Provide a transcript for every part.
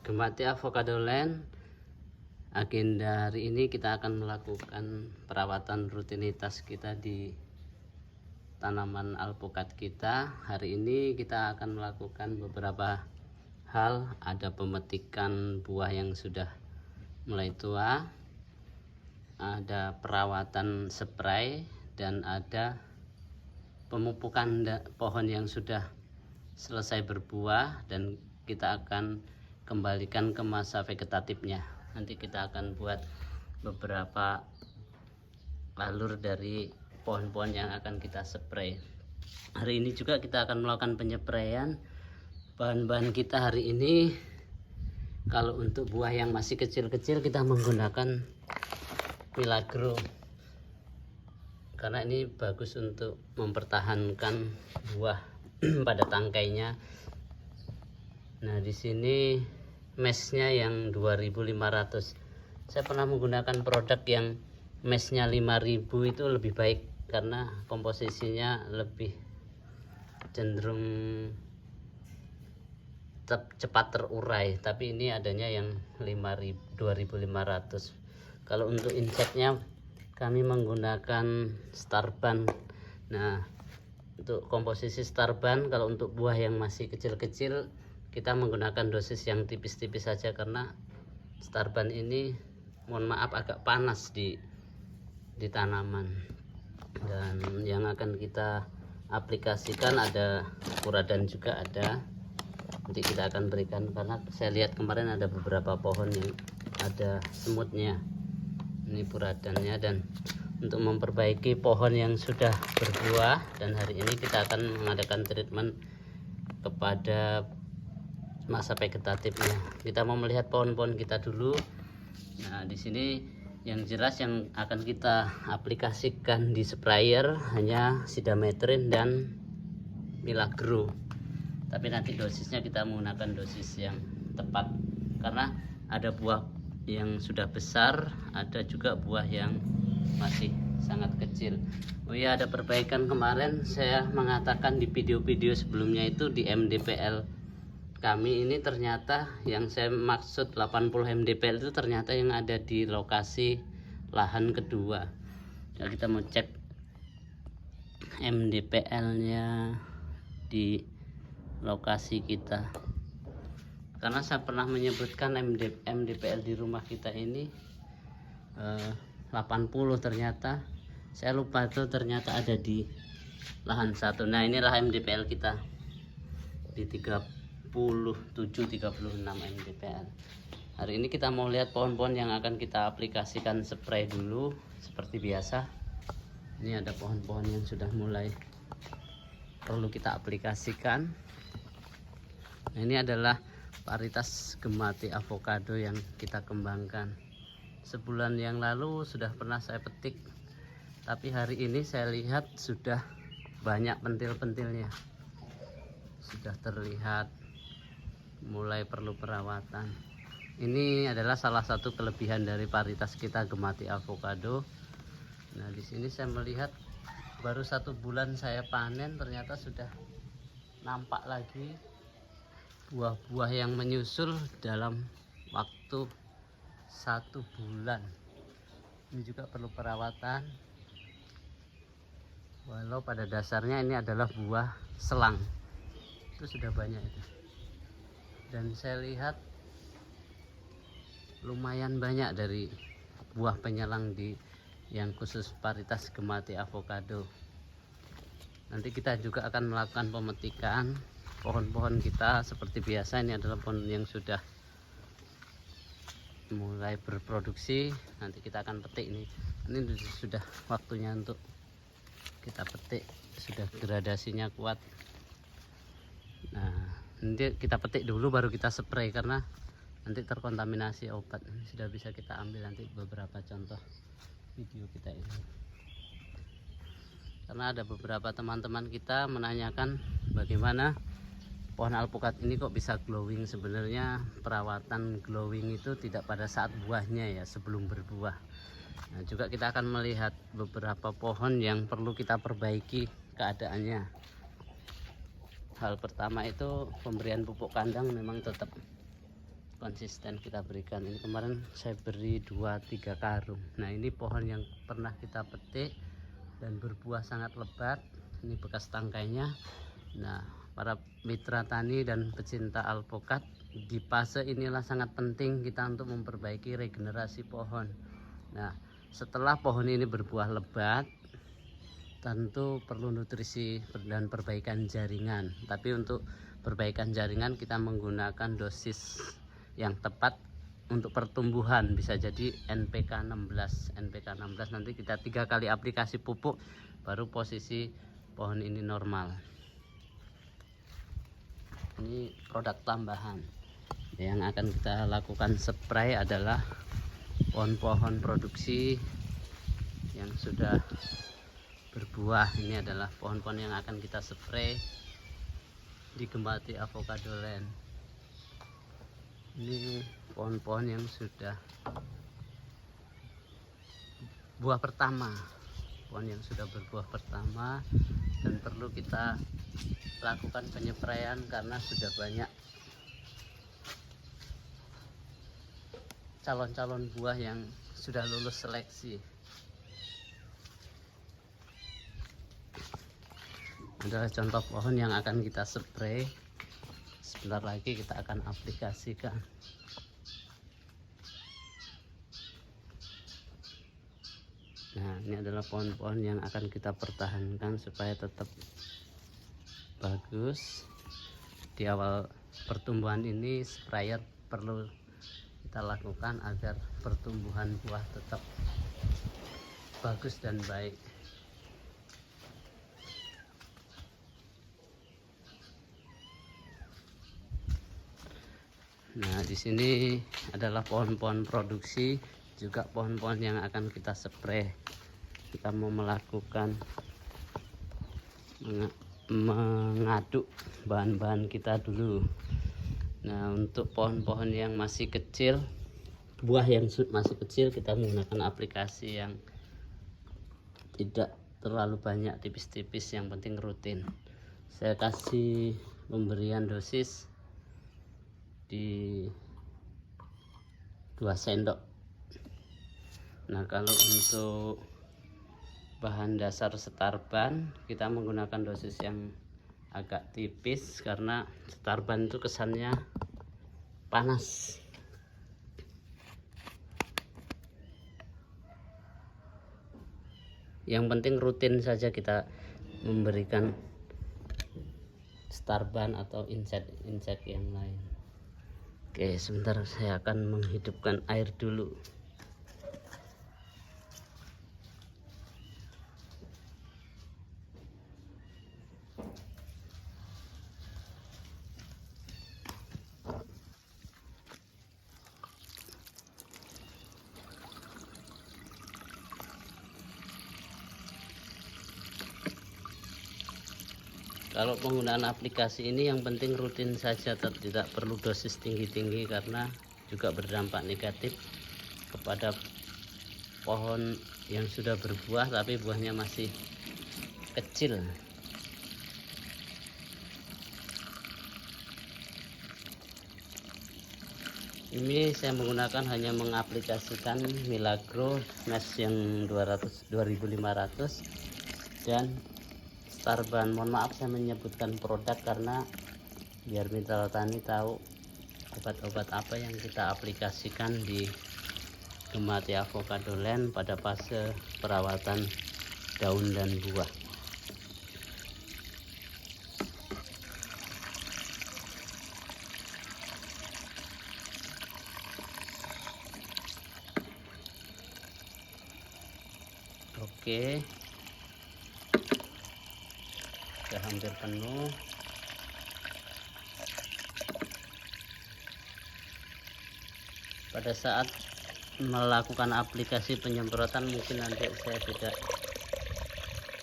Gemati Avocado Land. Agenda hari ini kita akan melakukan perawatan rutinitas kita di tanaman alpukat kita. Hari ini kita akan melakukan beberapa hal. Ada pemetikan buah yang sudah mulai tua, ada perawatan spray, dan ada pemupukan pohon yang sudah selesai berbuah, dan kita akan kembalikan ke masa vegetatifnya. Nanti kita akan buat beberapa alur dari pohon-pohon yang akan kita spray. Hari ini juga kita akan melakukan penyepraian. Bahan-bahan kita hari ini, kalau untuk buah yang masih kecil-kecil kita menggunakan Milagro, karena ini bagus untuk mempertahankan buah pada tangkainya. Nah, di sini meshnya yang 2500. Saya pernah menggunakan produk yang meshnya 5000, itu lebih baik karena komposisinya lebih cenderung cepat terurai, tapi ini adanya yang 2500. Kalau untuk inseknya kami menggunakan Starban. Nah, untuk komposisi Starban, kalau untuk buah yang masih kecil-kecil kita menggunakan dosis yang tipis-tipis saja, karena Starban ini mohon maaf agak panas di tanaman. Dan yang akan kita aplikasikan ada Furadan juga ada. Nanti kita akan berikan, karena saya lihat kemarin ada beberapa pohon yang ada semutnya. Ini Furadannya. Dan untuk memperbaiki pohon yang sudah berbuah, dan hari ini kita akan mengadakan treatment kepada masa vegetatifnya. Kita mau melihat pohon-pohon kita dulu. Nah, di sini yang jelas yang akan kita aplikasikan di sprayer hanya Sidametrin dan Milagro. Tapi nanti dosisnya kita menggunakan dosis yang tepat, karena ada buah yang sudah besar, ada juga buah yang masih sangat kecil. Oh iya, ada perbaikan. Kemarin saya mengatakan di video-video sebelumnya itu di MDPL kami ini, ternyata yang saya maksud 80 mdpl itu ternyata yang ada di lokasi lahan kedua. Nah, kita mau cek MDPL nya di lokasi kita, karena saya pernah menyebutkan MDPL di rumah kita ini 80, ternyata saya lupa itu ternyata ada di lahan satu. Nah, inilah MDPL kita di 37-36 mdpl. Hari ini kita mau lihat pohon-pohon yang akan kita aplikasikan spray dulu seperti biasa. Ini ada pohon-pohon yang sudah mulai perlu kita aplikasikan. Nah, ini adalah varietas Gemati Avocado yang kita kembangkan. Sebulan yang lalu sudah pernah saya petik, tapi hari ini saya lihat sudah banyak pentil-pentilnya, sudah terlihat mulai perlu perawatan. Ini adalah salah satu kelebihan dari varietas kita Gemati Avocado. Nah, di sini saya melihat baru 1 bulan saya panen, ternyata sudah nampak lagi buah-buah yang menyusul dalam waktu 1 bulan. Ini juga perlu perawatan, walau pada dasarnya ini adalah buah selang. Itu sudah banyak itu. Dan saya lihat lumayan banyak dari buah penyelang di yang khusus varietas Gemati Avocado. Nanti kita juga akan melakukan pemetikan pohon-pohon kita seperti biasa. Ini adalah pohon yang sudah mulai berproduksi. Nanti kita akan petik ini. Ini sudah waktunya untuk kita petik, sudah gradasinya kuat. Nah, nanti kita petik dulu baru kita spray, karena nanti terkontaminasi obat. Ini sudah bisa kita ambil nanti beberapa contoh video kita ini, karena ada beberapa teman-teman kita menanyakan bagaimana pohon alpukat ini kok bisa glowing. Sebenarnya perawatan glowing itu tidak pada saat buahnya ya, sebelum berbuah. Nah, juga kita akan melihat beberapa pohon yang perlu kita perbaiki keadaannya. Hal pertama itu pemberian pupuk kandang memang tetap konsisten kita berikan. Ini kemarin saya beri 2-3 karung. Nah ini pohon yang pernah kita petik dan berbuah sangat lebat, ini bekas tangkainya. Nah para mitra tani dan pecinta alpukat, di fase inilah sangat penting kita untuk memperbaiki regenerasi pohon. Nah setelah pohon ini berbuah lebat, tentu perlu nutrisi dan perbaikan jaringan. Tapi untuk perbaikan jaringan kita menggunakan dosis yang tepat untuk pertumbuhan, bisa jadi NPK 16. NPK 16 nanti kita 3 kali aplikasi pupuk baru posisi pohon ini normal. Ini produk tambahan yang akan kita lakukan spray adalah pohon-pohon produksi yang sudah berbuah. Ini adalah pohon-pohon yang akan kita spray di Gemati Avocado Land. Ini pohon-pohon yang sudah buah pertama, pohon yang sudah berbuah pertama, dan perlu kita lakukan penyepraian karena sudah banyak calon-calon buah yang sudah lulus seleksi. Adalah contoh pohon yang akan kita spray. Sebentar lagi kita akan aplikasikan. Nah ini adalah pohon-pohon yang akan kita pertahankan supaya tetap bagus. Di awal pertumbuhan ini sprayer perlu kita lakukan agar pertumbuhan buah tetap bagus dan baik. Nah, di sini adalah pohon-pohon produksi, juga pohon-pohon yang akan kita spray. Kita mau melakukan mengaduk bahan-bahan kita dulu. Nah, untuk pohon-pohon yang masih kecil, buah yang masih kecil, kita menggunakan aplikasi yang tidak terlalu banyak, tipis-tipis, yang penting rutin. Saya kasih pemberian dosis di 2 sendok. Nah kalau untuk bahan dasar starban kita menggunakan dosis yang agak tipis karena starban itu kesannya panas. Yang penting rutin saja kita memberikan starban atau insek yang lain. Oke, sebentar saya akan menghidupkan air dulu. Kalau penggunaan aplikasi ini yang penting rutin saja, tidak perlu dosis tinggi-tinggi karena juga berdampak negatif kepada pohon yang sudah berbuah tapi buahnya masih kecil. Ini saya menggunakan hanya mengaplikasikan Milagro Smash yang 2500 dan starban. Mohon maaf saya menyebutkan produk karena biar mitra tani tahu obat-obat apa yang kita aplikasikan di Gemati Avocado Land pada fase perawatan daun dan buah. Oke, sudah hampir penuh. Pada saat melakukan aplikasi penyemprotan mungkin nanti saya tidak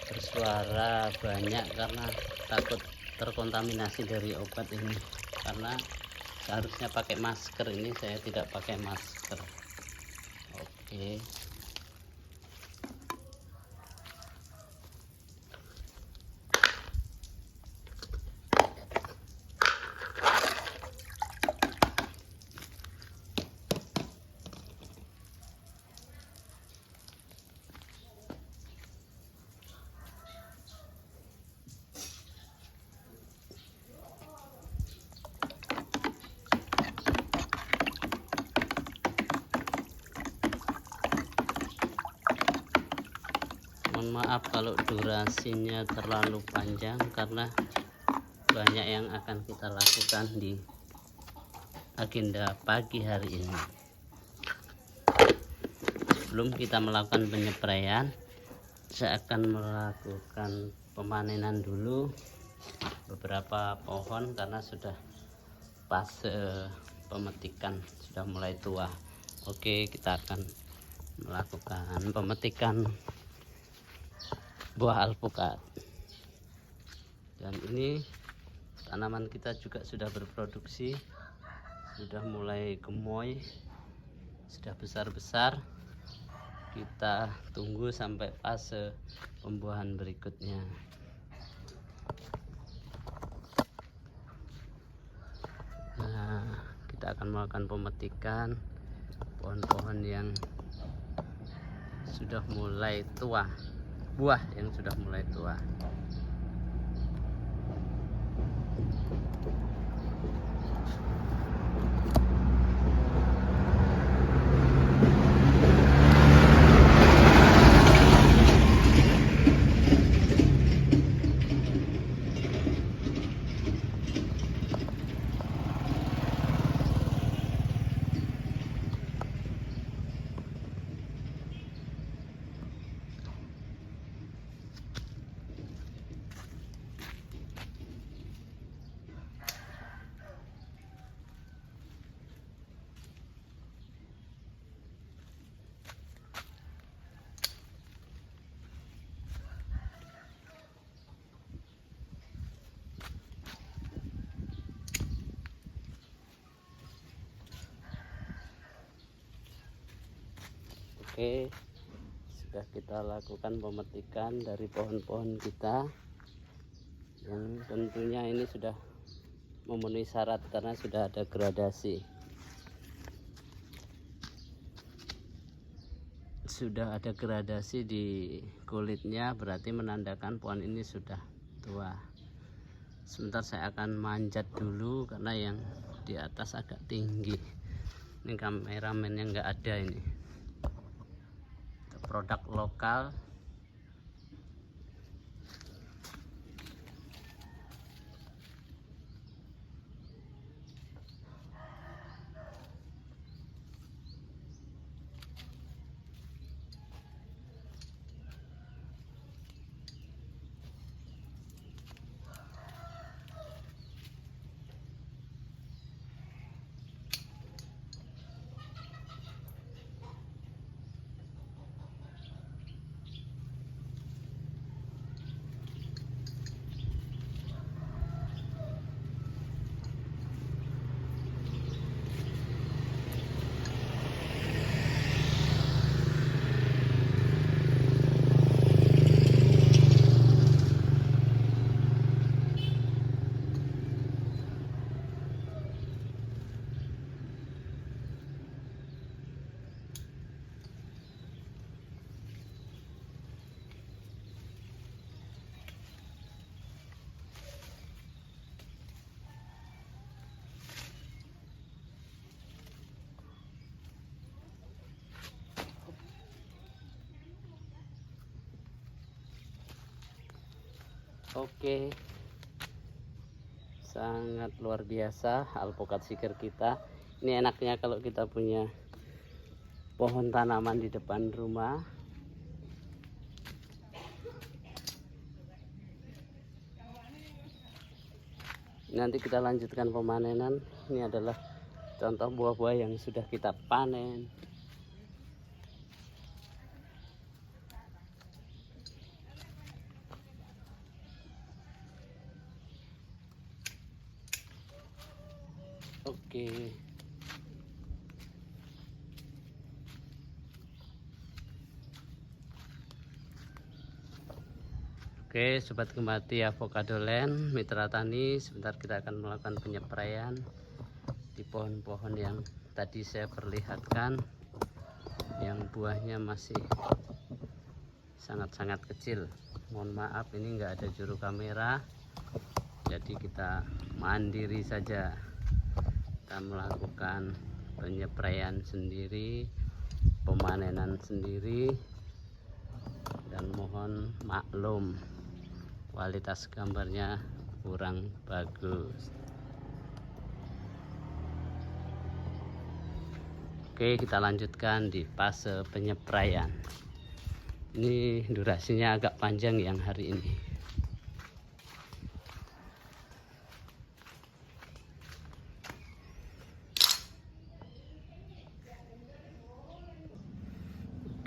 bersuara banyak karena takut terkontaminasi dari obat ini, karena seharusnya pakai masker, ini saya tidak pakai masker. Oke. maaf kalau durasinya terlalu panjang karena banyak yang akan kita lakukan di agenda pagi hari ini. Sebelum kita melakukan penyepraian, saya akan melakukan pemanenan dulu beberapa pohon karena sudah fase pemetikan, sudah mulai tua. Oke, kita akan melakukan pemetikan buah alpukat. Dan ini tanaman kita juga sudah berproduksi, sudah mulai gemoy, sudah besar-besar. Kita tunggu sampai fase pembuahan berikutnya. Nah, kita akan melakukan pemetikan pohon-pohon yang sudah mulai tua, buah yang sudah mulai tua. Oke, sudah kita lakukan pemetikan dari pohon-pohon kita yang tentunya ini sudah memenuhi syarat karena sudah ada gradasi. Sudah ada gradasi di kulitnya, berarti menandakan pohon ini sudah tua. Sebentar saya akan manjat dulu karena yang di atas agak tinggi. Ini kameramen yang nggak ada ini. Produk lokal. Oke, sangat luar biasa alpukat seeker kita. Ini enaknya kalau kita punya pohon tanaman di depan rumah. Nanti kita lanjutkan pemanenan. Ini adalah contoh buah-buah yang sudah kita panen. Oke. Oke, sobat gemati Avocado Land, mitra tani, sebentar kita akan melakukan penyepraian di pohon-pohon yang tadi saya perlihatkan, yang buahnya masih sangat-sangat kecil. Mohon maaf, ini enggak ada juru kamera, jadi kita mandiri saja. Kita melakukan penyepraian sendiri, pemanenan sendiri, dan mohon maklum kualitas gambarnya kurang bagus. Oke, kita lanjutkan di fase penyepraian. Ini durasinya agak panjang yang hari ini.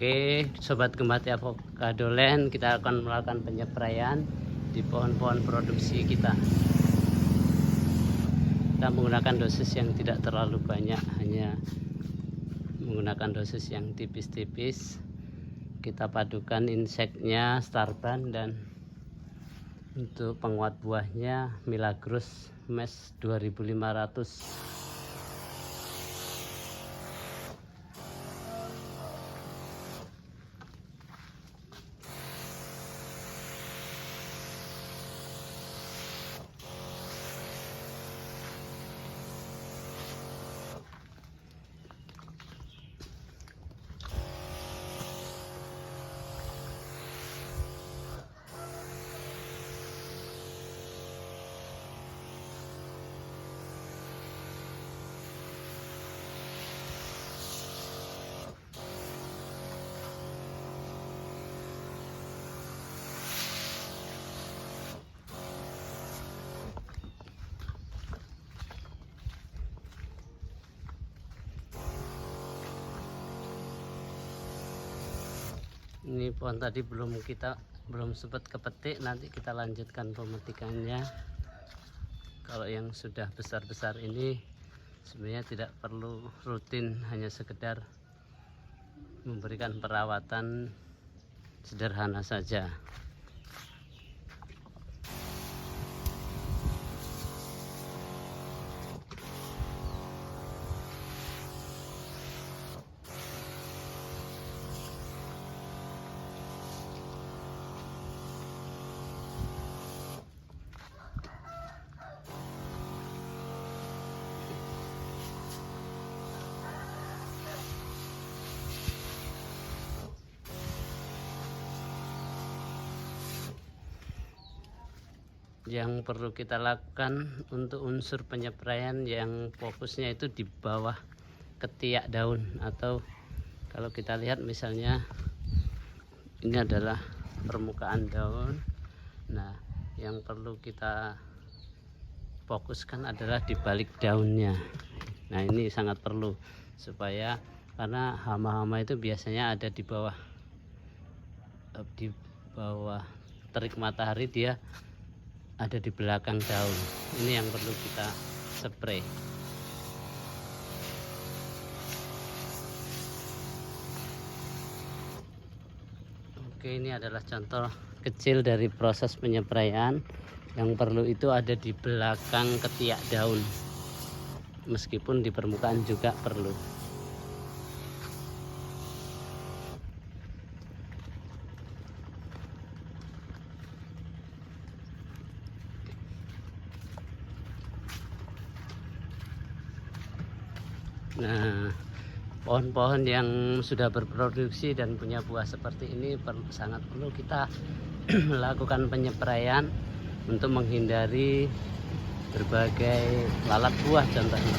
Oke, sobat Gemati Avocado Land, kita akan melakukan penyepraian di pohon-pohon produksi kita. Kita menggunakan dosis yang tidak terlalu banyak, hanya menggunakan dosis yang tipis-tipis. Kita padukan inseknya Starban, dan untuk penguat buahnya Milagros Mes 2500. Ini pohon tadi belum sempat kepetik, nanti kita lanjutkan pemetikannya. Kalau yang sudah besar-besar ini sebenarnya tidak perlu rutin, hanya sekedar memberikan perawatan sederhana saja. Yang perlu kita lakukan untuk unsur penyepraian yang fokusnya itu di bawah ketiak daun, atau kalau kita lihat misalnya ini adalah permukaan daun. Nah, yang perlu kita fokuskan adalah di balik daunnya. Nah, ini sangat perlu, supaya karena hama-hama itu biasanya ada di bawah terik matahari, dia ada di belakang daun. Ini yang perlu kita spray. Oke, ini adalah contoh kecil dari proses penyepraian. Yang perlu itu ada di belakang ketiak daun, meskipun di permukaan juga perlu. Nah, pohon-pohon yang sudah berproduksi dan punya buah seperti ini sangat perlu kita melakukan penyepraian untuk menghindari berbagai lalat buah contohnya.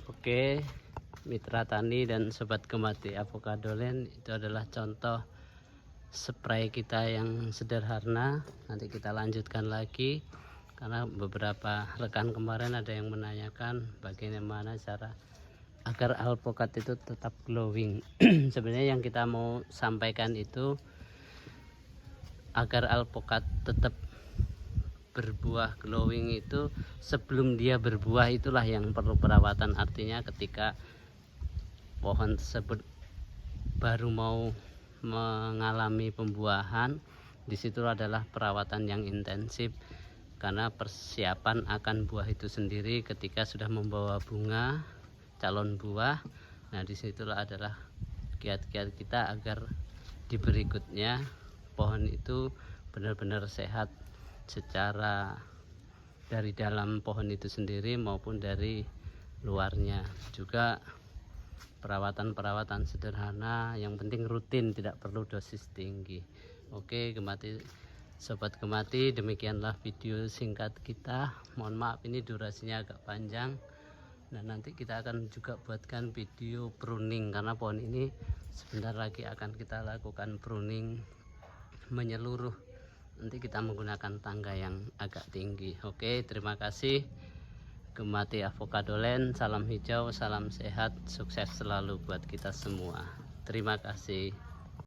Oke, mitra tani dan sobat Gemati Avocadoland, itu adalah contoh spray kita yang sederhana. Nanti kita lanjutkan lagi karena beberapa rekan kemarin ada yang menanyakan bagaimana cara agar alpukat itu tetap glowing. Sebenarnya yang kita mau sampaikan itu agar alpukat tetap berbuah glowing itu sebelum dia berbuah itulah yang perlu perawatan. Artinya ketika pohon tersebut baru mau mengalami pembuahan, disitu adalah perawatan yang intensif karena persiapan akan buah itu sendiri ketika sudah membawa bunga calon buah. Nah, disitulah adalah kiat-kiat kita agar di berikutnya pohon itu benar-benar sehat secara dari dalam pohon itu sendiri maupun dari luarnya. Juga perawatan sederhana, yang penting rutin, tidak perlu dosis tinggi. Oke Gemati, sobat Gemati, demikianlah video singkat kita. Mohon maaf ini durasinya agak panjang. Nah, nanti kita akan juga buatkan video pruning karena pohon ini sebentar lagi akan kita lakukan pruning menyeluruh. Nanti kita menggunakan tangga yang agak tinggi. Oke, terima kasih Gemati Avocadoland, salam hijau, salam sehat, sukses selalu buat kita semua. Terima kasih.